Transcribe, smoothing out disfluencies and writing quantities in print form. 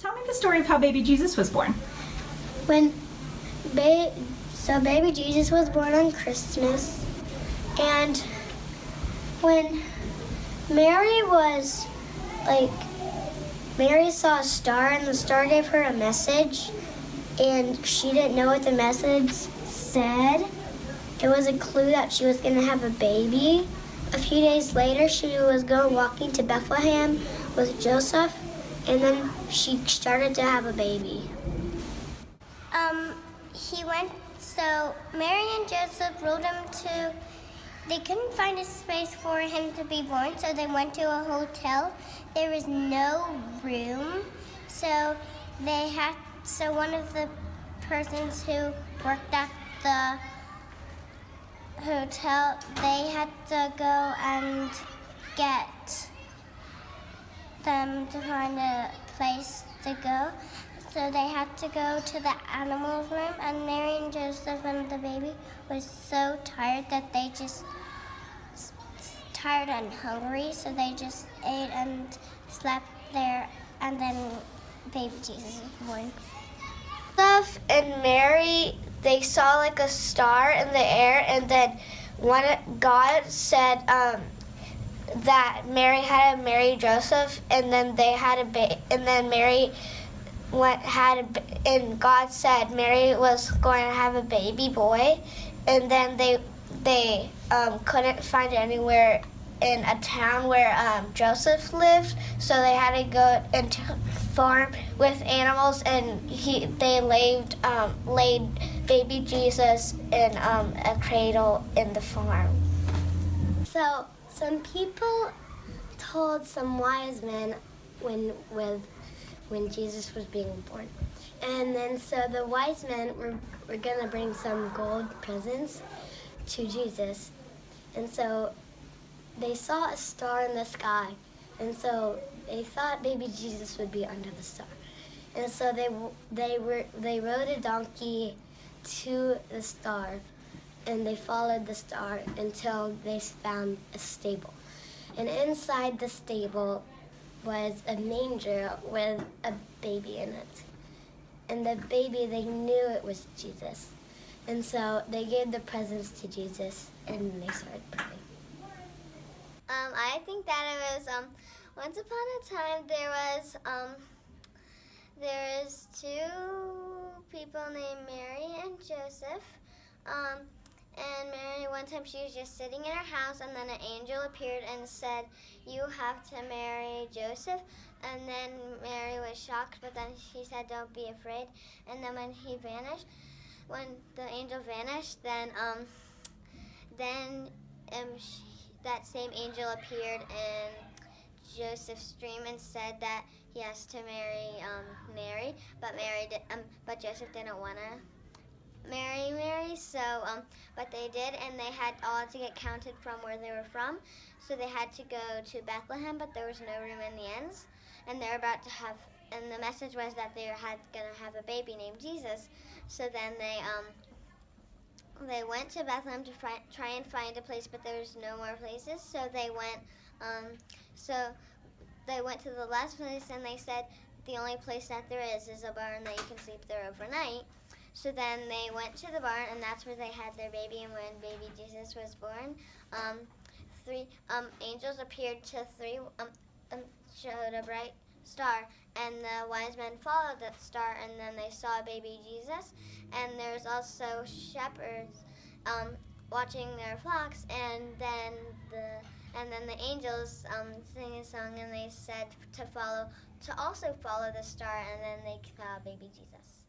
Tell me the story of how baby Jesus was born. So baby Jesus was born on Christmas, and when Mary saw a star, and the star gave her a message, and she didn't know what the message said. It was a clue that she was going to have a baby. A few days later, she was walking to Bethlehem with Joseph, and then she started to have a baby. So Mary and Joseph rode him they couldn't find a space for him to be born, so they went to a hotel. There was no room, so one of the persons who worked at the hotel, they had to go and get them to find a place to go. So they had to go to the animals room, and Mary and Joseph and the baby was so tired that they just tired and hungry, so they just ate and slept there, and then baby Jesus was born. Joseph and Mary, they saw like a star in the air, and then God said that Mary had to marry Joseph, and then they had and then Mary and God said Mary was going to have a baby boy, and then they couldn't find anywhere in a town where Joseph lived, so they had to go into a farm with animals, and they laid baby Jesus in a cradle in the farm. So some people told some wise men when Jesus was being born. And then so the wise men were going to bring some gold presents to Jesus. And so they saw a star in the sky. And so they thought baby Jesus would be under the star. And so they rode a donkey to the star, and they followed the star until they found a stable. And inside the stable was a manger with a baby in it. And the baby, they knew it was Jesus. And so they gave the presents to Jesus, and they started praying. I think that it was, once upon a time, there was two people named Mary and Joseph. And Mary, one time she was just sitting in her house, and then an angel appeared and said, "You have to marry Joseph." And then Mary was shocked, but then she said, "Don't be afraid." And then when the angel vanished, that same angel appeared in Joseph's dream and said that he has to marry Mary, but Joseph didn't want to marry Mary, but they did, and they had all to get counted from where they were from. So they had to go to Bethlehem, but there was no room in the inns, and they're about to have, and the message was that they were gonna have a baby named Jesus. So then they went to Bethlehem to try and find a place, but there was no more places. So they went to the last place, and they said the only place that there is a barn that you can sleep there overnight. So then they went to the barn, and that's where they had their baby. And when baby Jesus was born, three angels appeared to three, showed a bright star, and the wise men followed that star, and then they saw baby Jesus. And there's also shepherds watching their flocks, and then the angels sang a song, and they said to also follow the star, and then they saw baby Jesus.